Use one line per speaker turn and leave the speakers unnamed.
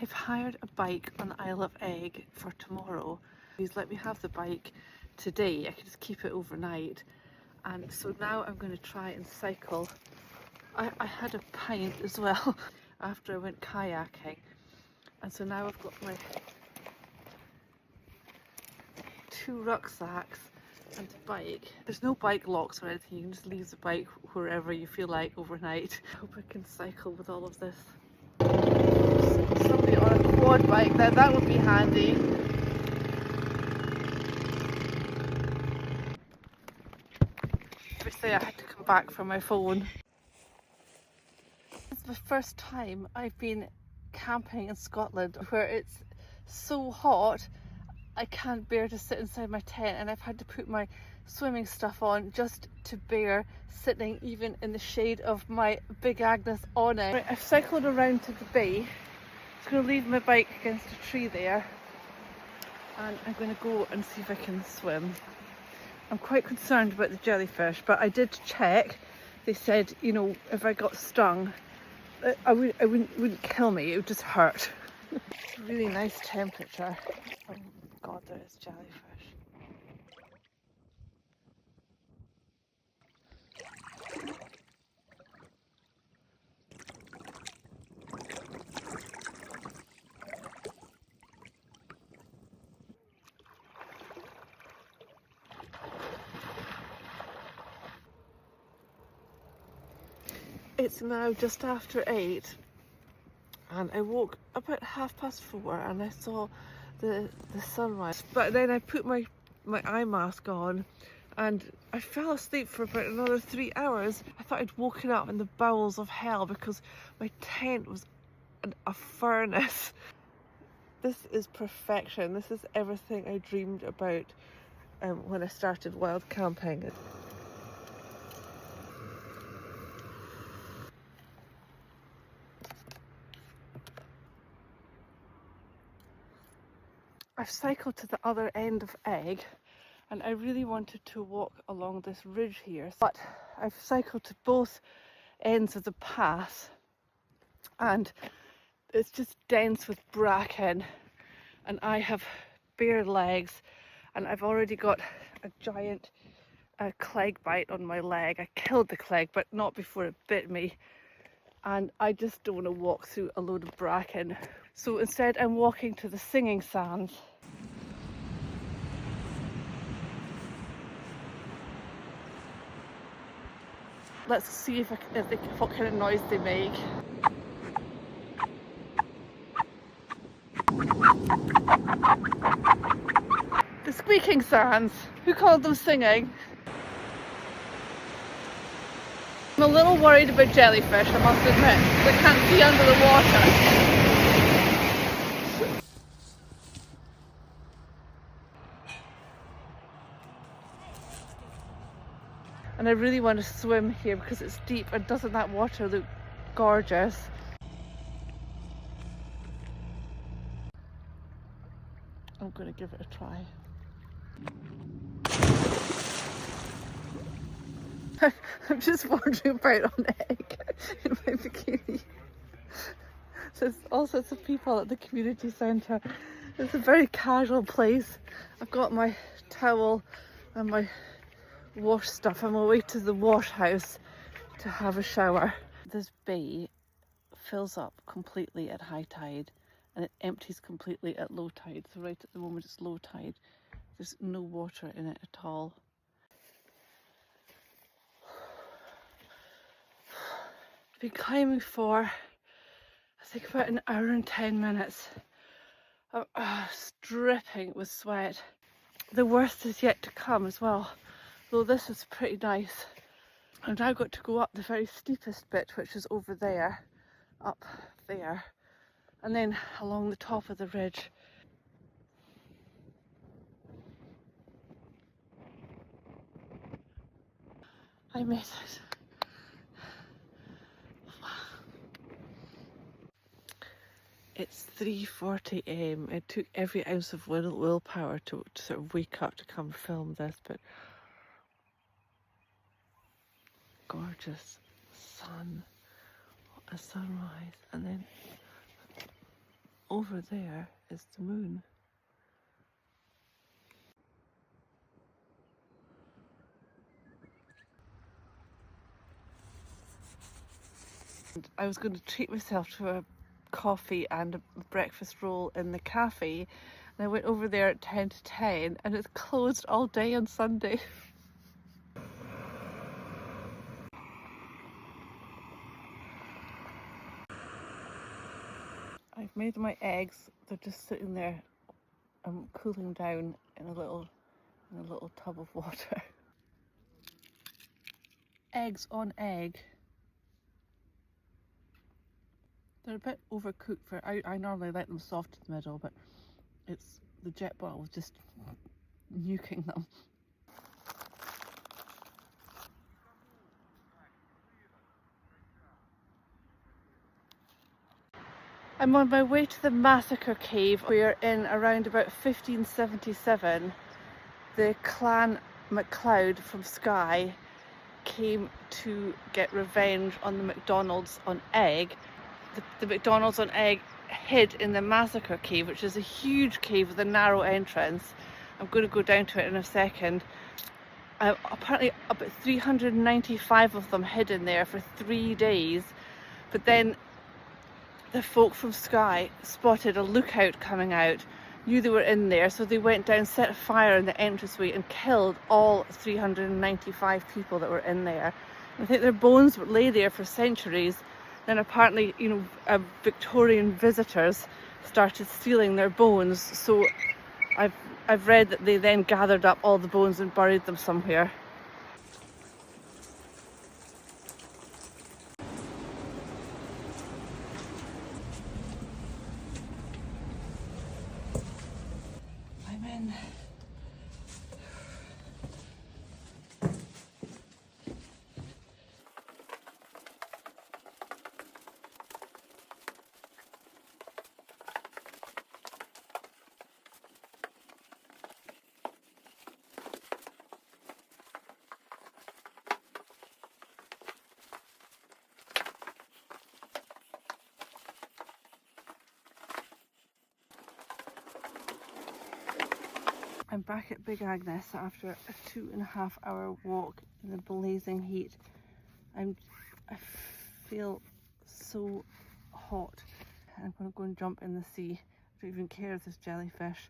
I've hired a bike on the Isle of Eigg for tomorrow. He's let me have the bike today. I can just keep it overnight. And so now I'm going to try and cycle. I had a pint as well after I went kayaking. And so now I've got my 2 rucksacks and a bike. There's no bike locks or anything, you can just leave the bike wherever you feel like overnight. I hope I can cycle with all of this. Somebody on a quad bike, that would be handy. Obviously I had to come back for my phone. It's the first time I've been camping in Scotland where it's so hot I can't bear to sit inside my tent, and I've had to put my swimming stuff on just to bear sitting even in the shade of my big Agnes awning. Right, I've cycled around to the bay. I'm just going to leave my bike against a tree there and I'm going to go and see if I can swim. I'm quite concerned about the jellyfish, but I did check. They said, you know, if I got stung, it wouldn't kill me, it would just hurt. It's a really nice temperature. Oh God, there is jellyfish. It's now just after 8 and I woke about 4:30 and I saw the sunrise, but then I put my eye mask on and I fell asleep for about another 3 hours. I thought I'd woken up in the bowels of hell because my tent was a furnace. This is perfection. This is everything I dreamed about when I started wild camping. I've cycled to the other end of Eigg and I really wanted to walk along this ridge here, but I've cycled to both ends of the path and it's just dense with bracken and I have bare legs and I've already got a giant cleg bite on my leg. I killed the cleg but not before it bit me, and I just don't want to walk through a load of bracken. So instead I'm walking to the singing sands. Let's see what kind of noise they make. The squeaking sands. Who called them singing? I'm a little worried about jellyfish, I must admit. They can't see under the water. And I really want to swim here because it's deep, and doesn't that water look gorgeous? I'm going to give it a try. I'm just wandering about on Eigg in my bikini. There's all sorts of people at the community centre. It's a very casual place. I've got my towel and my wash stuff. I'm away to the wash house to have a shower. This bay fills up completely at high tide and it empties completely at low tide. So right at the moment it's low tide. There's no water in it at all. I've been climbing for I think about an hour and 10 minutes. I'm dripping with sweat. The worst is yet to come as well, though this is pretty nice. I've now got to go up the very steepest bit, which is over there, up there, and then along the top of the ridge. I made it. It's 3:40 AM. It took every ounce of willpower to sort of wake up to come film this, but gorgeous sun, a sunrise, and then over there is the moon. I was going to treat myself to a coffee and a breakfast roll in the cafe, and I went over there at 10 to 10 and it's closed all day on Sunday. I've made my eggs. They're just sitting there cooling down in a little tub of water. Eggs on egg. They're a bit overcooked for. I normally like them soft in the middle, but it's the jet bottle was just nuking them. I'm on my way to the Massacre cave. We're in around about 1577. The clan MacLeod from Skye came to get revenge on the MacDonalds on Eigg. The MacDonalds on Eigg hid in the Massacre cave, which is a huge cave with a narrow entrance. I'm going to go down to it in a second. Apparently about 395 of them hid in there for 3 days, but then the folk from Skye spotted a lookout coming out, knew they were in there, so they went down, set a fire in the entranceway and killed all 395 people that were in there. I think their bones lay there for centuries. Then apparently, Victorian visitors started stealing their bones, so I've read that they then gathered up all the bones and buried them somewhere. I'm in. I'm back at Big Agnes after a 2.5-hour walk in the blazing heat. I feel so hot. I'm going to go and jump in the sea. I don't even care if there's jellyfish.